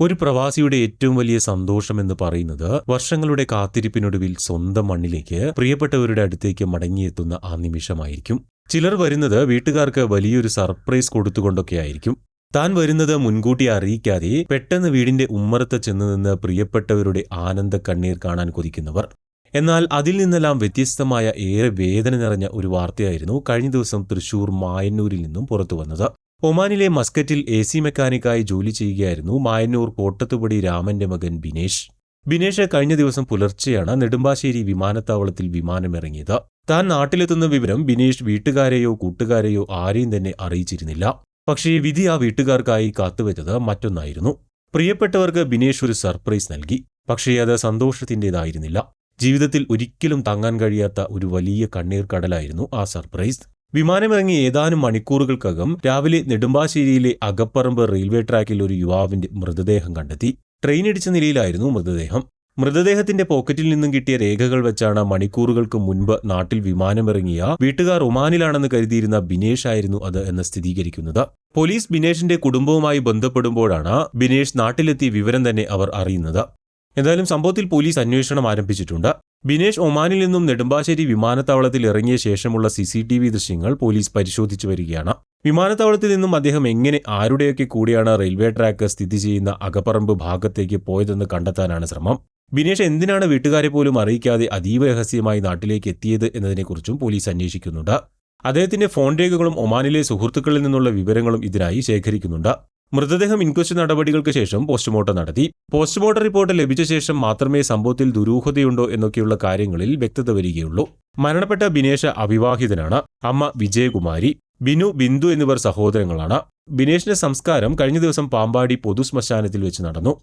ഒരു പ്രവാസിയുടെ ഏറ്റവും വലിയ സന്തോഷമെന്ന് പറയുന്നത് വർഷങ്ങളുടെ കാത്തിരിപ്പിനൊടുവിൽ സ്വന്തം മണ്ണിലേക്ക് പ്രിയപ്പെട്ടവരുടെ അടുത്തേക്ക് മടങ്ങിയെത്തുന്ന ആ നിമിഷമായിരിക്കും. ചിലർ വരുന്നത് വീട്ടുകാർക്ക് വലിയൊരു സർപ്രൈസ് കൊടുത്തുകൊണ്ടൊക്കെയായിരിക്കും. താൻ വരുന്നത് മുൻകൂട്ടി അറിയിക്കാതെ പെട്ടെന്ന് വീടിന്റെ ഉമ്മറത്ത് ചെന്ന് നിന്ന് പ്രിയപ്പെട്ടവരുടെ ആനന്ദ കണ്ണീർ കാണാൻ കൊതിക്കുന്നവർ. എന്നാൽ അതിൽ നിന്നെല്ലാം വ്യത്യസ്തമായ ഏറെ വേദന നിറഞ്ഞ ഒരു വാർത്തയായിരുന്നു കഴിഞ്ഞ ദിവസം തൃശൂർ മായന്നൂരിൽ നിന്നും പുറത്തു വന്നത്. ഒമാനിലെ മസ്കറ്റിൽ AC മെക്കാനിക്കായി ജോലി ചെയ്യുകയായിരുന്നു മായന്നൂർ കോട്ടത്തുപടി രാമന്റെ മകൻ ബിനേഷ്. ബിനേഷ് കഴിഞ്ഞ ദിവസം പുലർച്ചെയാണ് നെടുമ്പാശ്ശേരി വിമാനത്താവളത്തിൽ വിമാനമിറങ്ങിയത്. താൻ നാട്ടിലെത്തുന്ന വിവരം ബിനേഷ് വീട്ടുകാരെയോ കൂട്ടുകാരെയോ ആരെയും തന്നെ അറിയിച്ചിരുന്നില്ല. പക്ഷേ വിധി ആ വീട്ടുകാർക്കായി കാത്തുവെച്ചത് മറ്റൊന്നായിരുന്നു. പ്രിയപ്പെട്ടവർക്ക് ബിനേഷ് ഒരു സർപ്രൈസ് നൽകി. പക്ഷേ അത് സന്തോഷത്തിൻ്റെതായിരുന്നില്ല. ജീവിതത്തിൽ ഒരിക്കലും താങ്ങാൻ കഴിയാത്ത ഒരു വലിയ കണ്ണീർ കടലായിരുന്നു ആ സർപ്രൈസ്. വിമാനമിറങ്ങി ഏതാനും മണിക്കൂറുകൾക്കകം രാവിലെ നെടുമ്പാശ്ശേരിയിലെ അകപ്പറമ്പ് റെയിൽവേ ട്രാക്കിൽ ഒരു യുവാവിന്റെ മൃതദേഹം കണ്ടെത്തി. ട്രെയിനിടിച്ച നിലയിലായിരുന്നു മൃതദേഹം. മൃതദേഹത്തിന്റെ പോക്കറ്റിൽ നിന്നും കിട്ടിയ രേഖകൾ വെച്ചാണ് മണിക്കൂറുകൾക്ക് മുൻപ് നാട്ടിൽ വിമാനമിറങ്ങിയ വീട്ടുകാർ ഒമാനിലാണെന്ന് കരുതിയിരുന്ന ബിനേഷ് ആയിരുന്നു അത് എന്ന് സ്ഥിരീകരിക്കുന്നത്. പോലീസ് ബിനേഷിന്റെ കുടുംബവുമായി ബന്ധപ്പെടുമ്പോഴാണ് ബിനേഷ് നാട്ടിലെത്തിയ വിവരം തന്നെ അവർ അറിയുന്നത്. എന്തായാലും സംഭവത്തിൽ പോലീസ് അന്വേഷണം ആരംഭിച്ചിട്ടുണ്ട്. ബിനേഷ് ഒമാനിൽ നിന്നും നെടുമ്പാശ്ശേരി വിമാനത്താവളത്തിൽ ഇറങ്ങിയ ശേഷമുള്ള CCTV ദൃശ്യങ്ങൾ പോലീസ് പരിശോധിച്ചു വരികയാണ്. വിമാനത്താവളത്തിൽ നിന്നും അദ്ദേഹം എങ്ങനെ ആരുടെയൊക്കെ കൂടെയാണ് റെയിൽവേ ട്രാക്ക് സ്ഥിതി ചെയ്യുന്ന അകപ്പറമ്പ് ഭാഗത്തേക്ക് പോയതെന്ന് കണ്ടെത്താനാണ് ശ്രമം. ബിനേഷ് എന്തിനാണ് വീട്ടുകാരെ പോലും അറിയിക്കാതെ അതീവ രഹസ്യമായി നാട്ടിലേക്ക് എത്തിയത് എന്നതിനെക്കുറിച്ചും പോലീസ് അന്വേഷിക്കുന്നുണ്ട്. അദ്ദേഹത്തിന്റെ ഫോൺ രേഖകളും ഒമാനിലെ സുഹൃത്തുക്കളിൽ നിന്നുള്ള വിവരങ്ങളും ഇതിനായി ശേഖരിക്കുന്നുണ്ട്. മൃതദേഹം ഇൻക്വസ്റ്റ് നടപടികൾക്ക് ശേഷം പോസ്റ്റ്മോർട്ടം നടത്തി. പോസ്റ്റ്മോർട്ടം റിപ്പോർട്ട് ലഭിച്ച ശേഷം മാത്രമേ സംഭവത്തിൽ ദുരൂഹതയുണ്ടോ എന്നൊക്കെയുള്ള കാര്യങ്ങളിൽ വ്യക്തത വരികയുള്ളൂ. മരണപ്പെട്ട ബിനേഷ് അവിവാഹിതനാണ്. അമ്മ വിജയകുമാരി, ബിനു, ബിന്ദു എന്നിവർ സഹോദരങ്ങളാണ്. ബിനേഷിന്റെ സംസ്കാരം കഴിഞ്ഞ ദിവസം പാമ്പാടി പൊതുശ്മശാനത്തിൽ വെച്ച് നടന്നു.